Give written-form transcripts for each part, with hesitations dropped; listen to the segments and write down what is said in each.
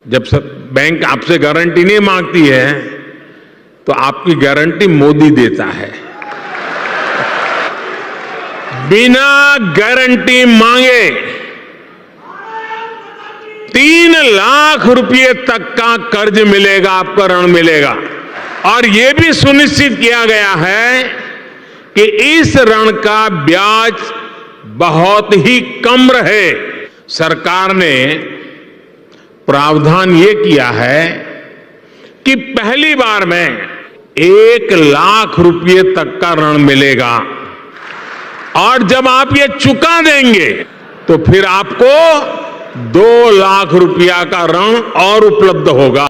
जब सब बैंक आपसे गारंटी नहीं मांगती है तो आपकी गारंटी मोदी देता है। बिना गारंटी मांगे 3 लाख रुपए तक का कर्ज मिलेगा, आपका ऋण मिलेगा। और यह भी सुनिश्चित किया गया है कि इस ऋण का ब्याज बहुत ही कम रहे। सरकार ने प्रावधान ये किया है कि पहली बार में 1 लाख रुपए तक का ऋण मिलेगा और जब आप ये चुका देंगे तो फिर आपको 2 लाख रुपया का ऋण और उपलब्ध होगा।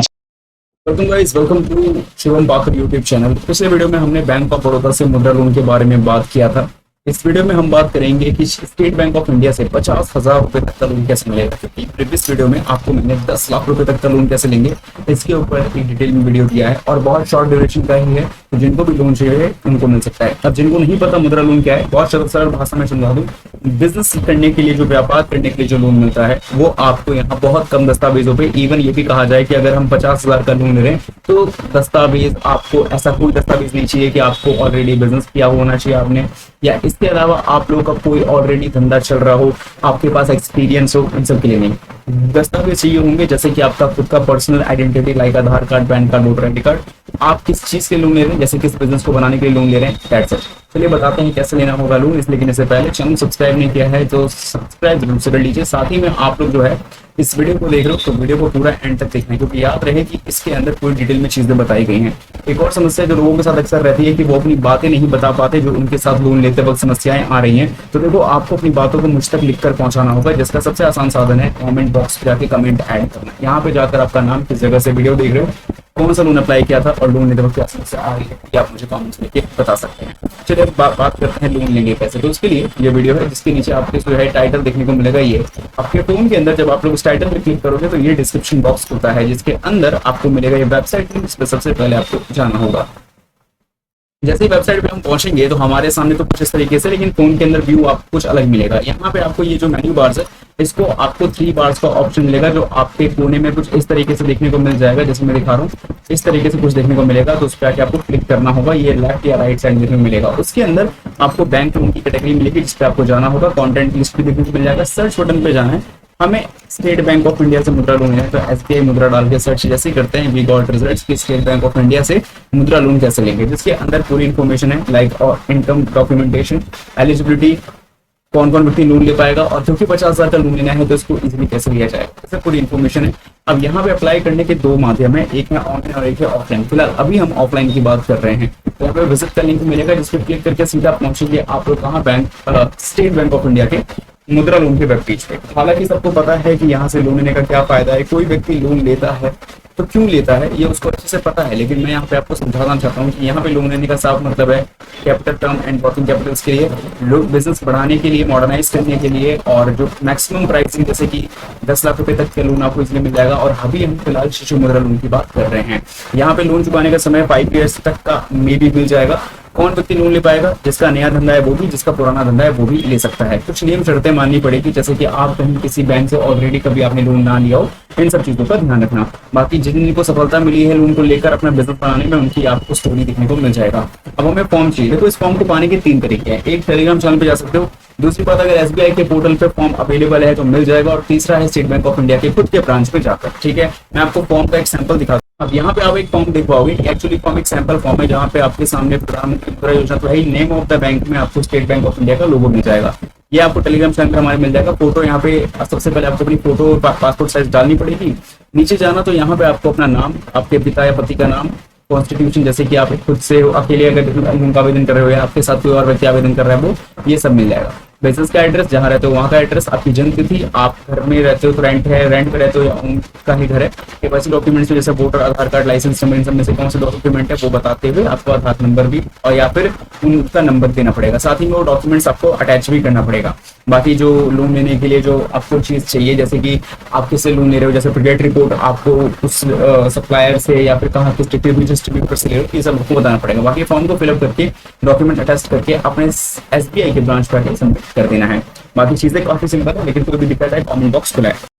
Welcome guys, welcome to Shivam Pakar YouTube channel. पिछले वीडियो में हमने बैंक ऑफ बड़ौदा से मुद्रा लोन के बारे में बात किया था। इस वीडियो में हम बात करेंगे कि स्टेट बैंक ऑफ इंडिया से 50,000 रुपए तक का लोन कैसे मिलेगा, क्योंकि प्रीवियस वीडियो में आपको मैंने 10 लाख रुपए तक का लोन कैसे लेंगे इसके ऊपर एक डिटेल में वीडियो दिया है और बहुत शॉर्ट ड्यूरेशन का ही है, तो जिनको भी लोन चाहिए उनको मिल सकता है। अब जिनको नहीं पता मुद्रा लोन क्या है, बहुत सरल भाषा में समझा दूं। बिजनेस करने के लिए, जो व्यापार करने के लिए जो लोन मिलता है वो आपको यहाँ बहुत कम दस्तावेजों पे, इवन ये भी कहा जाए कि अगर हम 50,000 का लोन ले रहे हैं तो दस्तावेज आपको, ऐसा कोई दस्तावेज नहीं चाहिए कि आपको ऑलरेडी बिजनेस किया होना चाहिए आपने, या इसके अलावा आप लोगों का कोई ऑलरेडी धंधा चल रहा हो, आपके पास एक्सपीरियंस हो, इन सब के लिए नहीं। दस्तावेज चाहिए होंगे जैसे कि आपका खुद का personal identity like Aadhaar card, PAN card, voter ID card. आप किस चीज के लोन ले रहे हैं, जैसे किस बिजनेस को बनाने के लिए लोन ले रहे हैं, दैट्स इट। चलिए बताते हैं कैसे लेना होगा लोन। लेकिन इससे पहले चैनल सब्सक्राइब नहीं किया है तो सब्सक्राइब जरूर से कर लीजिए। साथ ही में आप लोग जो है इस वीडियो को देख रहे हो तो वीडियो को पूरा एंड तक देखना है, क्योंकि याद रहे कि इसके अंदर पूरी डिटेल में चीजें बताई गई हैं। एक और समस्या जो लोगों के साथ अक्सर रहती है कि वो अपनी बातें नहीं बता पाते, जो उनके साथ लोन लेते वक्त समस्याएं आ रही हैं। तो देखो, आपको अपनी बातों को मुझ तक लिखकर पहुंचाना होगा, जिसका सबसे आसान साधन है कमेंट बॉक्स पे जाके कमेंट ऐड करना। यहाँ पे जाकर आपका नाम, किस जगह से वीडियो देख रहे हो, कौन सा लोन अप्लाई किया था और लोन लेते वक्त क्या समस्या आ रही है, ये आप मुझे कमेंट्स में बता सकते हैं। चलिए बात करते हैं लोन लेंगे कैसे। तो उसके लिए ये वीडियो है जिसके नीचे आपके जो है टाइटल देखने को मिलेगा। ये आपके फोन के अंदर जब आप लोग इस टाइटल पे क्लिक करोगे तो ये डिस्क्रिप्शन बॉक्स होता है, जिसके अंदर आपको मिलेगा ये वेबसाइट लिंक, जिस पर सबसे पहले आपको जाना होगा। जैसे ही वेबसाइट पे हम पहुंचेंगे तो हमारे सामने तो कुछ इस तरीके से, लेकिन फोन के अंदर व्यू आपको कुछ अलग मिलेगा। यहाँ पे आपको ये जो मेन्यू बार्स है, इसको आपको 3 बार्स का ऑप्शन मिलेगा, जो आपके कोने में कुछ इस तरीके से देखने को मिल जाएगा। जैसे मैं दिखा रहा हूँ, इस तरीके से कुछ देखने को मिलेगा, तो उस पर आपको क्लिक करना होगा। ये लेफ्ट या राइट साइड देखने को मिलेगा। उसके अंदर आपको बैंक लोन की कैटेगरी मिलेगी, जिस पे आपको जाना होगा। कॉन्टेंट लिस्ट भी देखने को मिल जाएगा। सर्च बटन पे जाना है, हमें स्टेट बैंक ऑफ इंडिया से मुद्रा लोन है तो SBI मुद्रा डाल के सर्च जैसे ही करते हैं, वी गॉट रिजल्ट्स कि स्टेट बैंक ऑफ इंडिया से मुद्रा लोन कैसे लेंगे, जिसके अंदर पूरी इन्फॉर्मेशन है, लाइक इनकम डॉक्यूमेंटेशन, एलिजिबिलिटी, कौन कौन व्यक्ति लोन ले पाएगा, और क्योंकि 50,000 का लोन लेना है तो इसको इजीली कैसे लिया जाए, इससे पूरी इन्फॉर्मेशन है। अब यहाँ पे अप्लाई करने के 2 माध्यम है, एक है ऑनलाइन और एक है ऑफलाइन। फिलहाल अभी हम ऑफलाइन की बात कर रहे हैं। तो यहाँ पे विजिट का लिंक मिलेगा, जिस पर क्लिक करके सीधा पहुंचेंगे आप लोग कहाँ, स्टेट बैंक ऑफ इंडिया के मुद्रा लोन के वेब पेज पे। हालांकि सबको पता है कि यहाँ से लोन लेने का क्या फायदा है, कोई व्यक्ति लोन लेता है तो क्यों लेता है ये उसको अच्छे से पता है, लेकिन मैं यहाँ पे आपको समझाना चाहता हूँ कि यहाँ पे लोन लेने का साफ मतलब है capital, term and working Capitals के लिए, लोग बिजनेस बढ़ाने के लिए, मॉडर्नाइज करने के लिए, और जो मैक्सिमम प्राइसिंग जैसे कि 10 लाख रुपए तक का लोन आपको इसलिए मिल जाएगा। और अभी हम फिलहाल शिशु मुद्रा लोन की बात कर रहे हैं। यहाँ पे लोन चुकाने का समय 5 ईयर्स तक का मे भी मिल जाएगा। कौन व्यक्ति लोन ले पाएगा, जिसका नया धंधा है वो भी, जिसका पुराना धंधा है वो भी ले सकता है। कुछ नियम शर्तें माननी पड़ेगी, जैसे कि आप कहीं किसी बैंक से ऑलरेडी कभी आपने लोन ना लिया हो, इन सब चीजों का ध्यान रखना। बाकी जिनको सफलता मिली है लोन को लेकर अपना बिजनेस बनाने में, उनकी आपको स्टोरी देखने को मिल जाएगा। अब हमें फॉर्म चाहिए, तो इस फॉर्म को पाने के 3 तरीके हैं। एक, टेलीग्राम चैनल पे जा सकते हो। दूसरी बात, अगर SBI के पोर्टल पे फॉर्म अवेलेबल है तो मिल जाएगा। और तीसरा है स्टेट बैंक ऑफ इंडिया के खुद के ब्रांच पे जाकर। ठीक है, मैं आपको फॉर्म का एक सैंपल दिखाता हूं। अब यहाँ पे आप एक फॉर्म देख पाओगे, एक्चुअली फॉर्म एक सैंपल फॉर्म है, जहाँ पे आपके सामने प्रधानमंत्री मुद्रा योजना तो है, नेम ऑफ द बैंक में आपको स्टेट बैंक ऑफ इंडिया का लोगो मिल जाएगा। ये आपको टेलीग्राम चैनल पर हमारे मिल जाएगा। फोटो यहाँ पे सबसे पहले आपको अपनी फोटो पासपोर्ट साइज डालनी पड़ेगी। नीचे जाना तो यहाँ पे आपको अपना नाम, आपके पिता या पति का नाम, कॉन्स्टिट्यूशन, जैसे कि आप खुद से अकेले अगर उनका आवेदन कर रहे हो या आपके साथ कोई और व्यक्ति आवेदन कर रहा है वो, ये सब मिल जाएगा। बिजनेस का एड्रेस, जहाँ रहते हो वहाँ का एड्रेस, आपकी जन्म तिथि, आप घर में रहते हो तो रेंट पे रहते हो या उनका ही घर है, केवाईसी डॉक्यूमेंट्स जैसे वोटर, आधार कार्ड, लाइसेंस नंबर, इन सब में से कौन से डॉक्यूमेंट है वो बताते हुए आपको आधार नंबर भी और या फिर उनका नंबर देना पड़ेगा। साथ ही में वो डॉक्यूमेंट्स आपको अटैच भी करना पड़ेगा। बाकी जो लोन लेने के लिए जो आपको चीज चाहिए, जैसे कि आप किससे लोन ले रहे हो, जैसे क्रेडिट रिपोर्ट आपको उस सप्लायर से या फिर कहाँ किस डिस्ट्रीब्यूटर से ले रहे हो, ये सब आपको बताना पड़ेगा। बाकी फॉर्म को फिलअप करके डॉक्यूमेंट अटैच करके अपने SBI के ब्रांच पर सबमिट कर देना है। बाकी चीजें काफी सिंपल है, लेकिन कोई भी दिक्कत है कमेंट बॉक्स खुला है।